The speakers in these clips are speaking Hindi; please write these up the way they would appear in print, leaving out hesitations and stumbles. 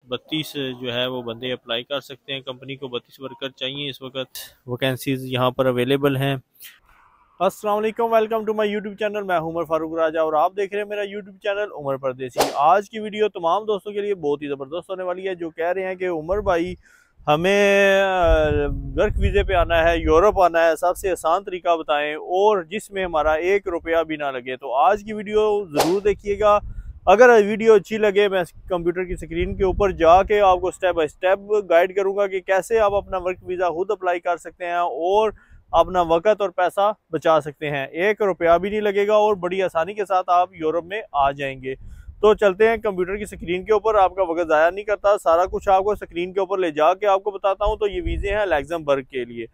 32 जो है वो बंदे अप्लाई कर सकते हैं। कंपनी को 32 वर्कर चाहिए इस वक्त। वैकेंसीज यहाँ पर अवेलेबल हैं। अस्सलाम वालेकुम, welcome to my YouTube channel. मैं उमर फारूक राजा और आप देख रहे हैं मेरा यूट्यूब चैनल उमर परदेसी। आज की वीडियो तमाम दोस्तों के लिए बहुत ही ज़बरदस्त होने वाली है, जो कह रहे हैं कि उमर भाई हमें वर्क वीज़े पे आना है, यूरोप आना है, सबसे आसान तरीका बताएं और जिसमें हमारा 1 रुपया भी ना लगे। तो आज की वीडियो ज़रूर देखिएगा। अगर वीडियो अच्छी लगे, मैं कंप्यूटर की स्क्रीन के ऊपर जाके आपको स्टेप बाय स्टेप गाइड करूंगा कि कैसे आप अपना वर्क वीज़ा खुद अप्लाई कर सकते हैं और अपना वक्त और पैसा बचा सकते हैं। 1 रुपया भी नहीं लगेगा और बड़ी आसानी के साथ आप यूरोप में आ जाएंगे। तो चलते हैं कंप्यूटर की स्क्रीन के ऊपर। आपका वक्त ज़ाया नहीं करता, सारा कुछ आपको स्क्रीन के ऊपर ले जाके आपको बताता हूँ। तो ये वीज़े हैं लग्जमबर्ग के लिए।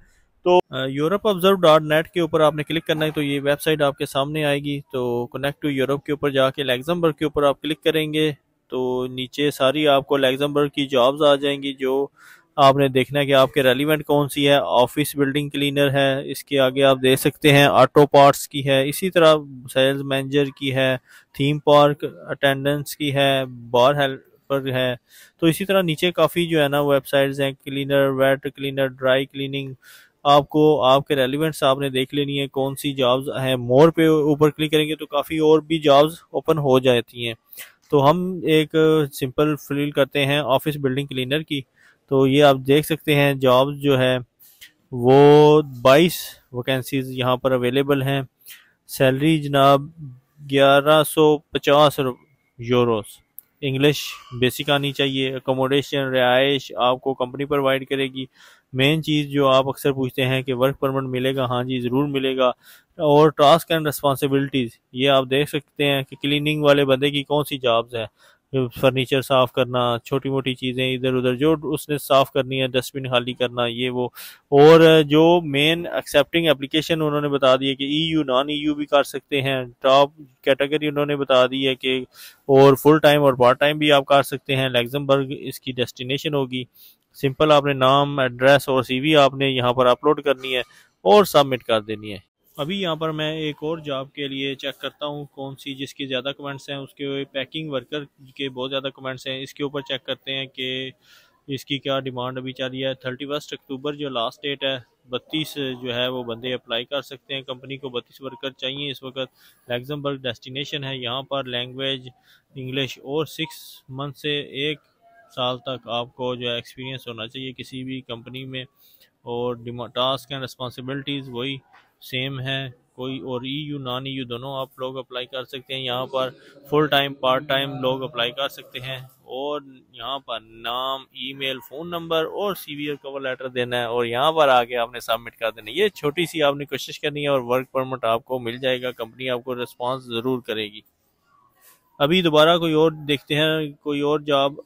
तो europeobserve.net के ऊपर आपने क्लिक करना है, तो ये वेबसाइट आपके सामने आएगी। तो कनेक्ट टू यूरोप के ऊपर जाके लग्जमबर्ग के ऊपर आप क्लिक करेंगे तो नीचे सारी आपको लग्जमबर्ग की जॉब्स आ जाएंगी, जो आपने देखना है कि आपके रेलिवेंट कौन सी है। ऑफिस बिल्डिंग क्लीनर है, इसके आगे आप देख सकते हैं ऑटो पार्ट्स की है, इसी तरह सेल्स मैनेजर की है, थीम पार्क अटेंडेंस की है, बार हेल्पर है। तो इसी तरह नीचे काफ़ी जो है ना वेबसाइट्स हैं, cleaner, wet cleaner, dry cleaning. आपको आपके रेलिवेंट्स आपने देख लेनी है कौन सी जॉब्स हैं। मोर पे ऊपर क्लिक करेंगे तो काफ़ी और भी जॉब्स ओपन हो जाती हैं। तो हम एक सिंपल फिल करते हैं ऑफिस बिल्डिंग क्लीनर की। तो ये आप देख सकते हैं जॉब्स जो है वो 22 वैकेंसीज यहाँ पर अवेलेबल हैं। सैलरी जनाब 1150 यूरोस। इंग्लिश बेसिक आनी चाहिए। अकोमोडेशन, रिहाइश आपको कंपनी प्रोवाइड करेगी। मेन चीज़ जो आप अक्सर पूछते हैं कि वर्क परमिट मिलेगा, हाँ जी ज़रूर मिलेगा। और टास्क एंड रिस्पॉन्सिबिलिटीज़ ये आप देख सकते हैं कि क्लीनिंग वाले बंदे की कौन सी जॉब्स है। फर्नीचर साफ़ करना, छोटी मोटी चीज़ें इधर उधर जो उसने साफ़ करनी है, डस्टबिन खाली करना, ये वो। और जो मेन एक्सेप्टिंग एप्लीकेशन उन्होंने बता दी है कि ईयू नॉन ईयू भी कर सकते हैं। टॉप कैटेगरी उन्होंने बता दी है कि और फुल टाइम और पार्ट टाइम भी आप कर सकते हैं। लग्जमबर्ग इसकी डेस्टिनेशन होगी। सिंपल आपने नाम, एड्रेस और सीवी आपने यहाँ पर अपलोड करनी है और सबमिट कर देनी है। अभी यहाँ पर मैं एक और जॉब के लिए चेक करता हूँ कौन सी जिसके ज़्यादा कमेंट्स हैं। उसके पैकिंग वर्कर के बहुत ज़्यादा कमेंट्स हैं। इसके ऊपर चेक करते हैं कि इसकी क्या डिमांड अभी चल रही है। 31 अक्टूबर जो लास्ट डेट है, 32 जो है वो बंदे अप्लाई कर सकते हैं। कंपनी को 32 वर्कर चाहिए इस वक्त। लग्जमबर्ग डेस्टिनेशन है। यहाँ पर लैंग्वेज इंग्लिश और 6 मंथ से 1 साल तक आपको जो है एक्सपीरियंस होना चाहिए किसी भी कंपनी में। और टास्क एंड रिस्पॉन्सिबिलिटीज़ वही सेम है। कोई और ईयू नॉन ईयू दोनों आप लोग अप्लाई कर सकते हैं। यहाँ पर फुल टाइम पार्ट टाइम लोग अप्लाई कर सकते हैं। और यहाँ पर नाम, ईमेल, फ़ोन नंबर और सीवी और कवर लेटर देना है और यहाँ पर आके आपने सबमिट कर देना है। ये छोटी सी आपने कोशिश करनी है और वर्क परमिट आपको मिल जाएगा। कंपनी आपको रिस्पॉन्स ज़रूर करेगी। अभी दोबारा कोई और देखते हैं, कोई और जॉब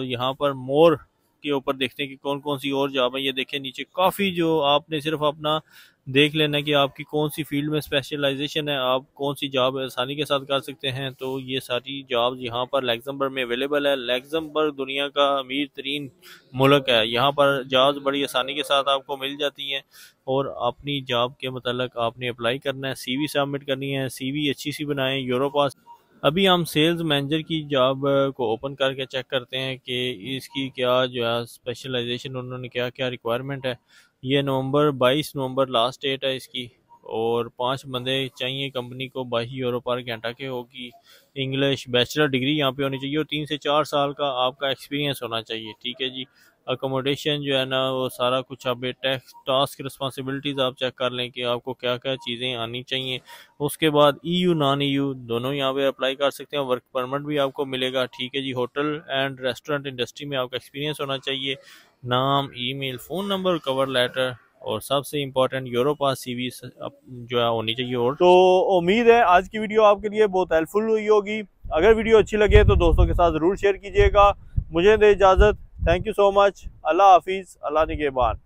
यहाँ पर मोर के ऊपर देखते हैं कि कौन कौन सी और जॉब है। ये देखें नीचे काफ़ी, जो आपने सिर्फ अपना देख लेना है कि आपकी कौन सी फील्ड में स्पेशलाइजेशन है, आप कौन सी जॉब आसानी के साथ कर सकते हैं। तो ये सारी जॉब्स यहाँ पर लग्जमबर्ग में अवेलेबल है। लग्जमबर्ग दुनिया का अमीर तरीन मुल्क है। यहाँ पर जॉब्स बड़ी आसानी के साथ आपको मिल जाती हैं और अपनी जॉब के मतलब आपने अप्लाई करना है, सीवी सबमिट करनी है। सीवी अच्छी सी बनाएं, यूरोपास। अभी हम सेल्स मैनेजर की जॉब को ओपन करके चेक करते हैं कि इसकी क्या जो है स्पेशलाइजेशन, उन्होंने क्या क्या रिक्वायरमेंट है। ये 22 नवंबर लास्ट डेट है इसकी और 5 बंदे चाहिए कंपनी को। 22 यूरो पर घंटा के होगी। इंग्लिश बैचलर डिग्री यहाँ पे होनी चाहिए और 3 से 4 साल का आपका एक्सपीरियंस होना चाहिए। ठीक है जी। अकोमोडेशन जो है ना वो सारा कुछ आप टास्क रिस्पॉन्सिबिलिटीज़ आप चेक कर लें कि आपको क्या क्या चीज़ें आनी चाहिए। उसके बाद ईयू नॉन ईयू दोनों यहाँ पे अप्लाई कर सकते हैं। वर्क परमिट भी आपको मिलेगा। ठीक है जी। होटल एंड रेस्टोरेंट इंडस्ट्री में आपका एक्सपीरियंस होना चाहिए। नाम, email, phone number, cover letter और सबसे इम्पोर्टेंट यूरोपास सीवी जो है होनी चाहिए। और तो उम्मीद है आज की वीडियो आपके लिए बहुत हेल्पफुल हुई होगी। अगर वीडियो अच्छी लगे तो दोस्तों के साथ ज़रूर शेयर कीजिएगा। मुझे दे इजाज़त। Thank you so much. Allah हाफिज़। अल्लाह निगहबान।